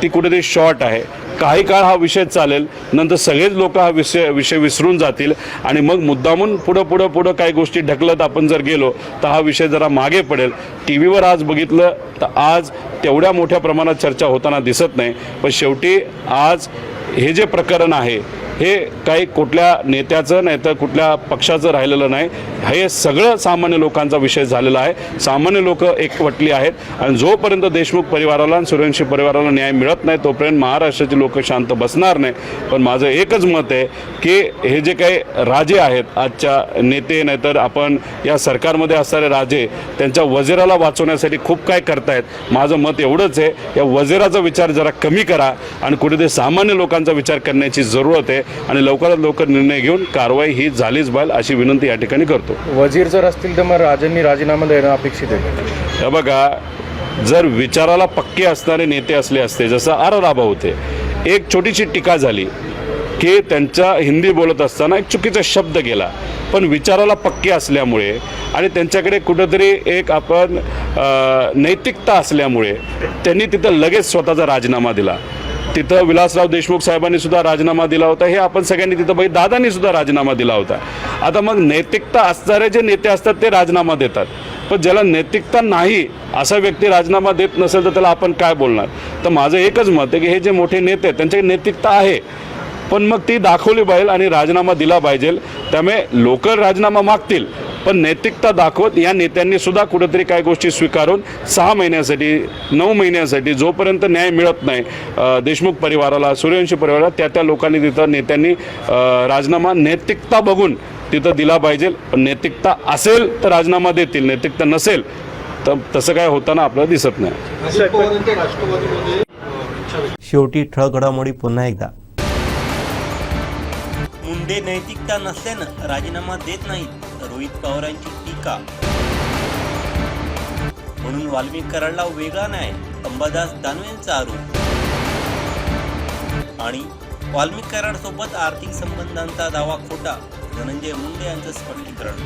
ती कुठेतरी शॉर्ट आहे. काही काळ हा विषय चालेल, नंतर सगळेच लोक हा विषय विसरून जातील आणि मग मुद्दामून पुढं काही गोष्टी ढकलत आपण जर गेलो तर हा विषय जरा मागे पडेल. टी व्हीवर आज बघितलं तर आज तेवढ्या मोठ्या प्रमाणात चर्चा होताना दिसत नाही. पण शेवटी आज हे जे प्रकरण आहे हे काही कुठल्या नेत्याचं नाही तर कुठल्या पक्षाचं राहिलेलं नाही. हे सगळं सामान्य लोकांचा विषय झालेला आहे. सामान्य लोक एकवटली आहेत आणि जोपर्यंत देशमुख परिवाराला आणि सूर्यवंशी परिवाराला न्याय मिळत नाही तोपर्यंत महाराष्ट्राची लोक शांत बसणार नाही. पण माझं एकच मत आहे की हे जे काही राजे आहेत आजच्या नेते, नाहीतर आपण या सरकारमध्ये असणारे राजे, त्यांच्या वजिराला वाचवण्यासाठी खूप काय करतायत. माझं मत एवढंच आहे, या वजिराचा विचार जरा कमी करा आणि कुठेतरी सामान्य लोकांचा विचार करण्याची जरूरत आहे आणि लवकरात लवकर निर्णय घेऊन कारवाई ही झालीच पाहिजे अशी विनंती या ठिकाणी करतो. वजीर जर असतील तर मग राजांनी राजीनामा देणं अपेक्षित आहे. हे बघा, जर विचाराला पक्के असणारे नेते असले असते, जसं आर.राभा होते, एक छोटीशी टीका झाली की त्यांच्या हिंदी बोलत असताना एक चुकीचा शब्द गेला, पण विचाराला पक्के असल्यामुळे आणि त्यांच्याकडे कुठंतरी एक आपण नैतिकता असल्यामुळे त्यांनी तिथं लगेच स्वतःचा राजीनामा दिला. तिथं विलासराव देशमुख साहेबांनी सुद्धा राजीनामा दिला होता, हे आपण सगळ्यांनी तिथं बघितलं. दादांनी सुद्धा राजीनामा दिला होता. आता मग नैतिकता असणारे जे नेते असतात ते राजीनामा देतात, पण ज्याला नैतिकता नाही असा व्यक्ती राजीनामा देत नसेल तर त्याला आपण काय बोलणार. तर माझं एकच मत आहे की हे जे मोठे नेते आहेत त्यांच्याकडे नैतिकता आहे, पण मग ती दाखवली पाहिजे आणि राजीनामा दिला पाहिजे. त्यामुळे लोक राजीनामा मागतील, पण नैतिकता दाखवत या नेत्यांनी सुद्धा कुठेतरी काही गोष्टी स्वीकारून 6 महिन्यासाठी 9 महिन्यासाठी जोपर्यंत न्याय मिळत नाही देशमुख परिवाराला, सूर्यवंशी परिवाराला, त्या लोकांनी तिथं नेत्यांनी राजीनामा नैतिकता बघून तिथं दिला पाहिजे. पण नैतिकता असेल तर राजीनामा देतील, नैतिकता नसेल तर तसं काय होताना आपल्याला दिसत नाही. शेवटी ठळक घडामोडी पुन्हा एकदा. मुंडे नैतिकता नसल्यानं राजीनामा देत नाहीत, रोहित पवारांची टीका. म्हणून वाल्मिक कराडला वेगळा न्याय, अंबादास दानवेंचा आरोप. आणि वाल्मिक कराड सोबत आर्थिक संबंधांचा दावा खोटा, धनंजय मुंडे यांचं स्पष्टीकरण.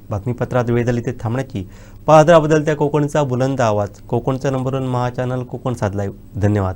बातमीपत्रात वेळ झाली ते थांबण्याची. पाहत राहा बदलत्या कोकणचा बुलंद आवाज. कोकणचा नंबर 1 महा चॅनल कोकण साध लाईव्ह. धन्यवाद.